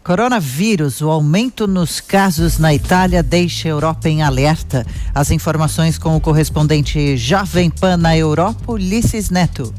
Coronavírus, o aumento nos casos na Itália deixa a Europa em alerta. As informações com o correspondente Jovem Pan na Europa, Ulisses Neto.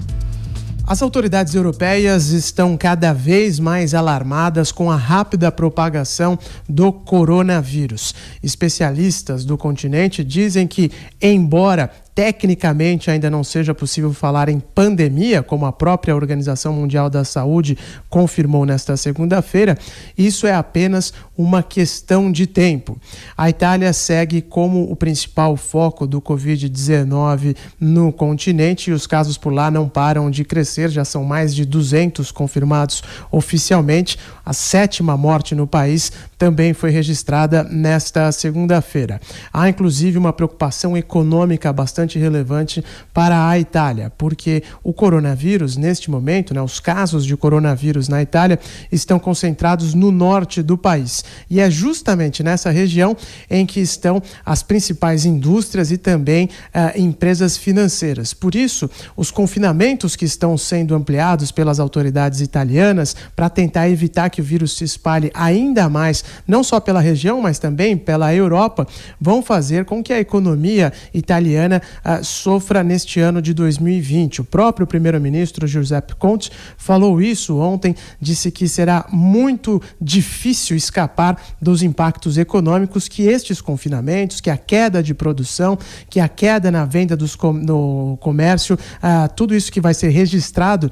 As autoridades europeias estão cada vez mais alarmadas com a rápida propagação do coronavírus. Especialistas do continente dizem que, embora tecnicamente ainda não seja possível falar em pandemia, como a própria Organização Mundial da Saúde confirmou nesta segunda-feira, isso é apenas uma questão de tempo. A Itália segue como o principal foco do Covid-19 no continente e os casos por lá não param de crescer, já são mais de 200 confirmados oficialmente. A 7ª morte no país também foi registrada nesta segunda-feira. Há inclusive uma preocupação econômica bastante relevante para a Itália, porque o coronavírus, neste momento, os casos de coronavírus na Itália estão concentrados no norte do país. E é justamente nessa região em que estão as principais indústrias e também empresas financeiras. Por isso, os confinamentos que estão sendo ampliados pelas autoridades italianas para tentar evitar que o vírus se espalhe ainda mais, não só pela região, mas também pela Europa, vão fazer com que a economia italiana sofra neste ano de 2020. O próprio primeiro-ministro Giuseppe Conte falou isso ontem, disse que será muito difícil escapar dos impactos econômicos que estes confinamentos, que a queda de produção, que a queda na venda no comércio, tudo isso que vai ser registrado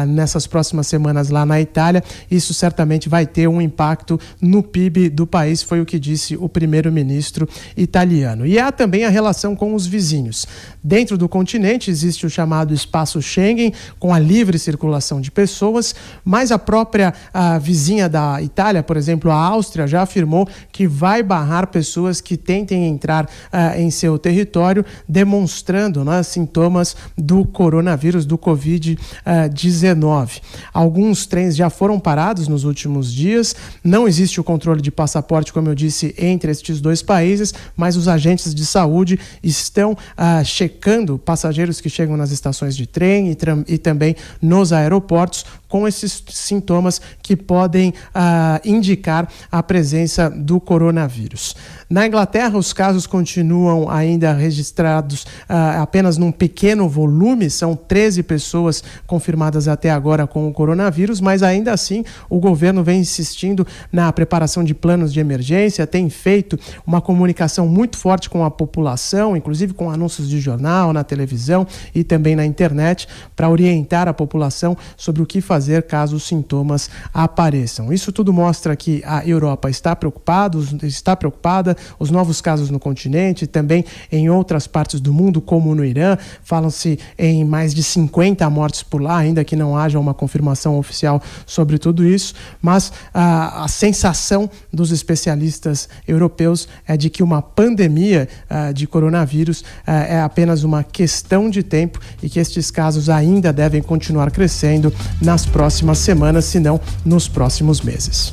nessas próximas semanas lá na Itália, isso certamente vai ter um impacto no PIB do país, foi o que disse o primeiro-ministro italiano. E há também a relação com os vizinhos. Dentro do continente existe o chamado espaço Schengen, com a livre circulação de pessoas, mas a própria vizinha da Itália, por exemplo, a Áustria, já afirmou que vai barrar pessoas que tentem entrar em seu território, demonstrando sintomas do coronavírus, do Covid-19. Alguns trens já foram parados nos últimos dias, não existe o controle de passaporte, como eu disse, entre estes dois países, mas os agentes de saúde estão checando passageiros que chegam nas estações de trem e também nos aeroportos com esses sintomas que podem indicar a presença do coronavírus. Na Inglaterra, os casos continuam ainda registrados apenas num pequeno volume, são 13 pessoas confirmadas até agora com o coronavírus, mas ainda assim o governo vem insistindo na preparação de planos de emergência, tem feito uma comunicação muito forte com a população, inclusive com anúncios de jornal, na televisão e também na internet, para orientar a população sobre o que fazer caso os sintomas apareçam. Isso tudo mostra que a Europa está preocupada, os novos casos no continente, também em outras partes do mundo, como no Irã, falam-se em mais de 50 mortes por lá, ainda que não haja uma confirmação oficial sobre tudo isso, mas a sensação dos especialistas europeus é de que uma pandemia de coronavírus é apenas uma questão de tempo e que estes casos ainda devem continuar crescendo nas próximas semanas, se não nos próximos meses.